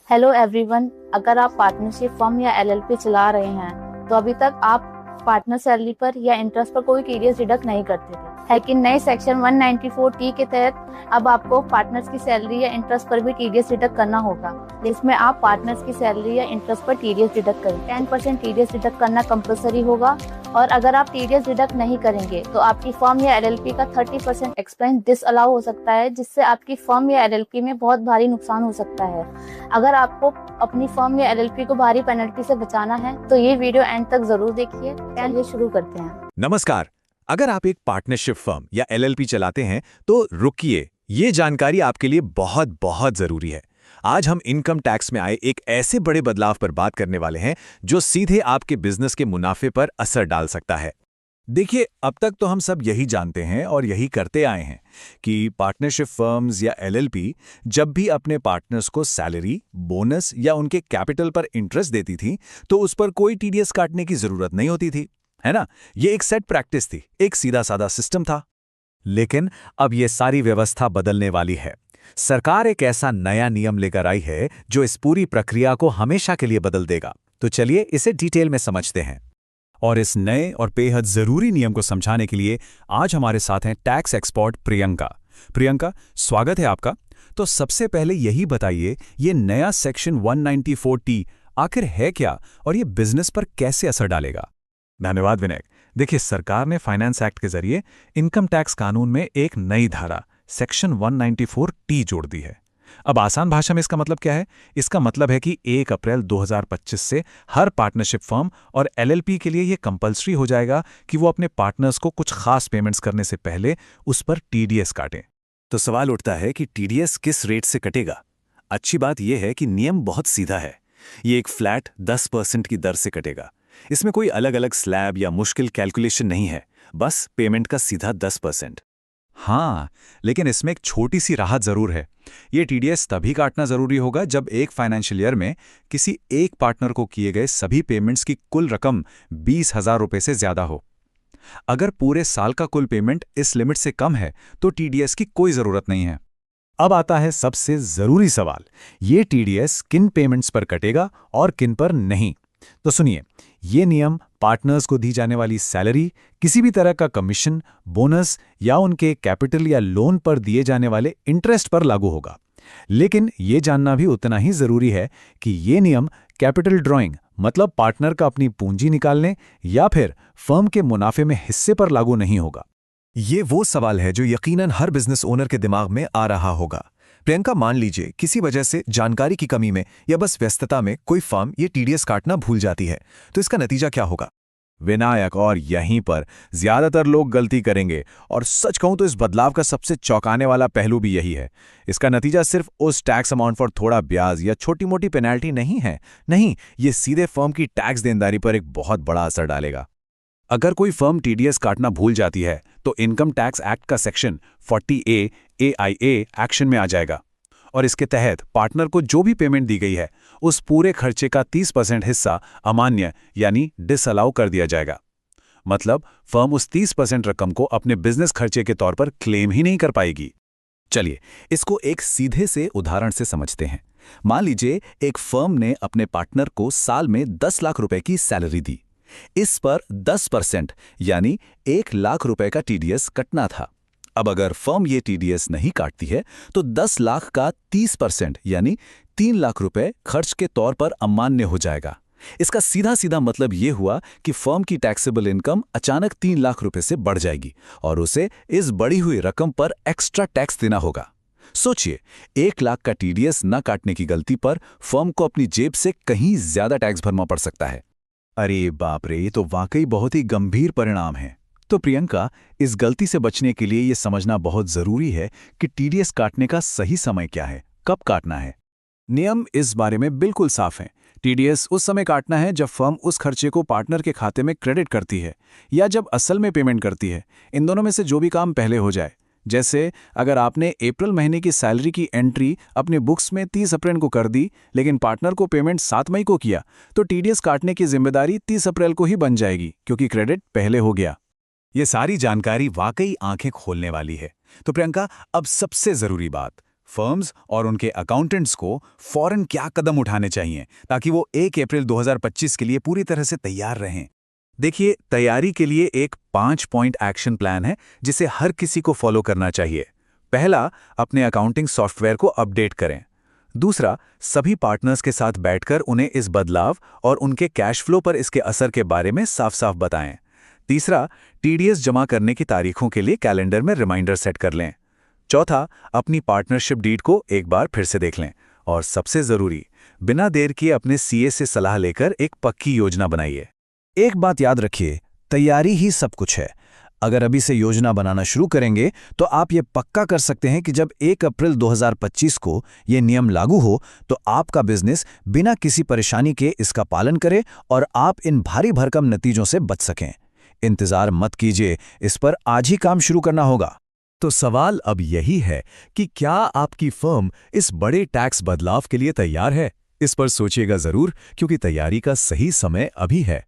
Hello everyone. अगर आप partnership firm या एलएलपी चला रहे हैं तो अभी तक आप पार्टनर सैलरी पर या इंटरेस्ट पर कोई टीडीएस डिडक्ट नहीं करते थे, लेकिन नए सेक्शन 194T के तहत अब आपको पार्टनर्स की सैलरी या इंटरेस्ट पर भी टीडीएस डिडक्ट करना होगा, जिसमें आप पार्टनर्स की सैलरी या इंटरेस्ट पर टीडीएस डिडक्ट करें। 10% टीडीएस डिडक्ट करना कंपलसरी होगा और अगर आप टीडीएस डिडक्ट नहीं करेंगे तो आपकी फर्म या एलएलपी का 30% एक्सपेंस डिसअलाउ हो सकता है, जिससे आपकी फर्म या एलएलपी में बहुत भारी नुकसान हो सकता है। अगर आपको अपनी फर्म या एलएलपी को भारी पेनल्टी से बचाना है तो ये वीडियो एंड तक जरूर देखिए। चलिए शुरू करते हैं। नमस्कार। अगर आप एक पार्टनरशिप फर्म या एलएलपी चलाते हैं तो रुकिए, ये जानकारी आपके लिए बहुत बहुत जरूरी है। आज हम इनकम टैक्स में आए एक ऐसे बड़े बदलाव पर बात करने वाले हैं जो सीधे आपके बिजनेस के मुनाफे पर असर डाल सकता है। देखिए, अब तक तो हम सब यही जानते हैं और यही करते आए हैं कि पार्टनरशिप फर्म्स या एलएलपी जब भी अपने पार्टनर्स को सैलरी, बोनस या उनके कैपिटल पर इंटरेस्ट देती थी तो उस पर कोई टीडीएस काटने की जरूरत नहीं होती थी, है ना। ये एक सेट प्रैक्टिस थी, एक सीधा साधा सिस्टम था। लेकिन अब ये सारी व्यवस्था बदलने वाली है। सरकार एक ऐसा नया नियम लेकर आई है जो इस पूरी प्रक्रिया को हमेशा के लिए बदल देगा। तो चलिए इसे डिटेल में समझते हैं। और इस नए और बेहद जरूरी नियम को समझाने के लिए आज हमारे साथ हैं टैक्स एक्सपर्ट प्रियंका। प्रियंका, स्वागत है आपका। तो सबसे पहले यही बताइए, ये नया सेक्शन 194T आखिर है क्या और ये बिजनेस पर कैसे असर डालेगा? धन्यवाद विनायक। देखिए, सरकार ने फाइनेंस एक्ट के जरिए इनकम टैक्स कानून में एक नई धारा सेक्शन 194T जोड़ दी है। अब आसान भाषा में इसका मतलब क्या है? इसका मतलब है कि 1 अप्रैल 2025 से हर पार्टनरशिप फर्म और एलएलपी के लिए यह कंपल्सरी हो जाएगा कि वो अपने पार्टनर्स को कुछ खास पेमेंट्स करने से पहले उस पर टीडीएस काटें। तो सवाल उठता है कि टीडीएस किस रेट से कटेगा? अच्छी बात यह है कि नियम बहुत सीधा है। ये एक फ्लैट 10% की दर से कटेगा। इसमें कोई अलग अलग स्लैब या मुश्किल कैलकुलेशन नहीं है, बस पेमेंट का सीधा 10%। हाँ, लेकिन इसमें एक छोटी सी राहत जरूर है। ये टीडीएस तभी काटना जरूरी होगा जब एक फाइनेंशियल ईयर में किसी एक पार्टनर को किए गए सभी पेमेंट्स की कुल रकम 20,000 रुपये से ज्यादा हो। अगर पूरे साल का कुल पेमेंट इस लिमिट से कम है तो टीडीएस की कोई जरूरत नहीं है। अब आता है सबसे जरूरी सवाल, ये टीडीएस किन पेमेंट्स पर कटेगा और किन पर नहीं। तो सुनिए, ये नियम पार्टनर्स को दी जाने वाली सैलरी, किसी भी तरह का कमीशन, बोनस या उनके कैपिटल या लोन पर दिए जाने वाले इंटरेस्ट पर लागू होगा। लेकिन ये जानना भी उतना ही जरूरी है कि ये नियम कैपिटल ड्रॉइंग, मतलब पार्टनर का अपनी पूंजी निकालने या फिर फर्म के मुनाफे में हिस्से पर लागू नहीं होगा। ये वो सवाल है जो यकीनन हर बिजनेस ओनर के दिमाग में आ रहा होगा। प्रियंका, मान लीजिए किसी वजह से जानकारी की कमी में या बस व्यस्तता में कोई फर्म ये टीडीएस काटना भूल जाती है, तो इसका नतीजा क्या होगा? विनायक, और यहीं पर ज्यादातर लोग गलती करेंगे। और सच कहूं तो इस बदलाव का सबसे चौंकाने वाला पहलू भी यही है। इसका नतीजा सिर्फ उस टैक्स अमाउंट पर थोड़ा ब्याज या छोटी मोटी पेनल्टी नहीं है। नहीं, ये सीधे फर्म की टैक्स देनदारी पर एक बहुत बड़ा असर डालेगा। अगर कोई फर्म टीडीएस काटना भूल जाती है तो इनकम टैक्स एक्ट का सेक्शन 40A AIA एक्शन में आ जाएगा और इसके तहत पार्टनर को जो भी पेमेंट दी गई है उस पूरे खर्चे का 30% हिस्सा अमान्य यानी डिसअलाउ कर दिया जाएगा। मतलब फर्म उस 30% रकम को अपने बिजनेस खर्चे के तौर पर क्लेम ही नहीं कर पाएगी। चलिए इसको एक सीधे से उदाहरण से समझते हैं। मान लीजिए एक फर्म ने अपने पार्टनर को साल में 10 लाख रुपए की सैलरी दी। इस पर 10% यानी 1 लाख रुपए का टीडीएस कटना था। अब अगर फर्म ये टीडीएस नहीं काटती है तो 10 लाख का 30% यानी 3 लाख रुपए खर्च के तौर पर अमान्य हो जाएगा। इसका सीधा सीधा मतलब ये हुआ कि फर्म की टैक्सेबल इनकम अचानक 3 लाख रुपए से बढ़ जाएगी और उसे इस बढ़ी हुई रकम पर एक्स्ट्रा टैक्स देना होगा। सोचिए, 1 लाख का टीडीएस न काटने की गलती पर फर्म को अपनी जेब से कहीं ज्यादा टैक्स भरना पड़ सकता है। अरे बाप रे, ये तो वाकई बहुत ही गंभीर परिणाम है। तो प्रियंका, इस गलती से बचने के लिए ये समझना बहुत जरूरी है कि टीडीएस काटने का सही समय क्या है, कब काटना है। नियम इस बारे में बिल्कुल साफ हैं। टीडीएस उस समय काटना है जब फर्म उस खर्चे को पार्टनर के खाते में क्रेडिट करती है या जब असल में पेमेंट करती है। इन दोनों में से जो भी काम पहले हो जाए। जैसे अगर आपने अप्रैल महीने की सैलरी की एंट्री अपने बुक्स में 30 अप्रैल को कर दी लेकिन पार्टनर को पेमेंट 7 मई को किया, तो टीडीएस काटने की जिम्मेदारी 30 अप्रैल को ही बन जाएगी क्योंकि क्रेडिट पहले हो गया। ये सारी जानकारी वाकई आंखें खोलने वाली है। तो प्रियंका, अब सबसे जरूरी बात, फर्म्स और उनके अकाउंटेंट्स को फौरन क्या कदम उठाने चाहिए ताकि वो 1 अप्रैल 2025 के लिए पूरी तरह से तैयार रहें? देखिए, तैयारी के लिए एक 5 पॉइंट एक्शन प्लान है जिसे हर किसी को फॉलो करना चाहिए। पहला, अपने अकाउंटिंग सॉफ्टवेयर को अपडेट करें। दूसरा, सभी पार्टनर्स के साथ बैठकर उन्हें इस बदलाव और उनके कैश फ्लो पर इसके असर के बारे में साफ-साफ बताएं। तीसरा, टीडीएस जमा करने की तारीखों के लिए कैलेंडर में रिमाइंडर सेट कर लें। चौथा, अपनी पार्टनरशिप डीड को एक बार फिर से देख लें। और सबसे ज़रूरी, बिना देर किए अपने सीए से सलाह लेकर एक पक्की योजना बनाइए। एक बात याद रखिए, तैयारी ही सब कुछ है। अगर अभी से योजना बनाना शुरू करेंगे तो आप ये पक्का कर सकते हैं कि जब 1 अप्रैल 2025 को ये नियम लागू हो तो आपका बिजनेस बिना किसी परेशानी के इसका पालन करे और आप इन भारी भरकम नतीजों से बच सकें। इंतजार मत कीजिए, इस पर आज ही काम शुरू करना होगा। तो सवाल अब यही है कि क्या आपकी फर्म इस बड़े टैक्स बदलाव के लिए तैयार है? इस पर सोचिएगा जरूर, क्योंकि तैयारी का सही समय अभी है।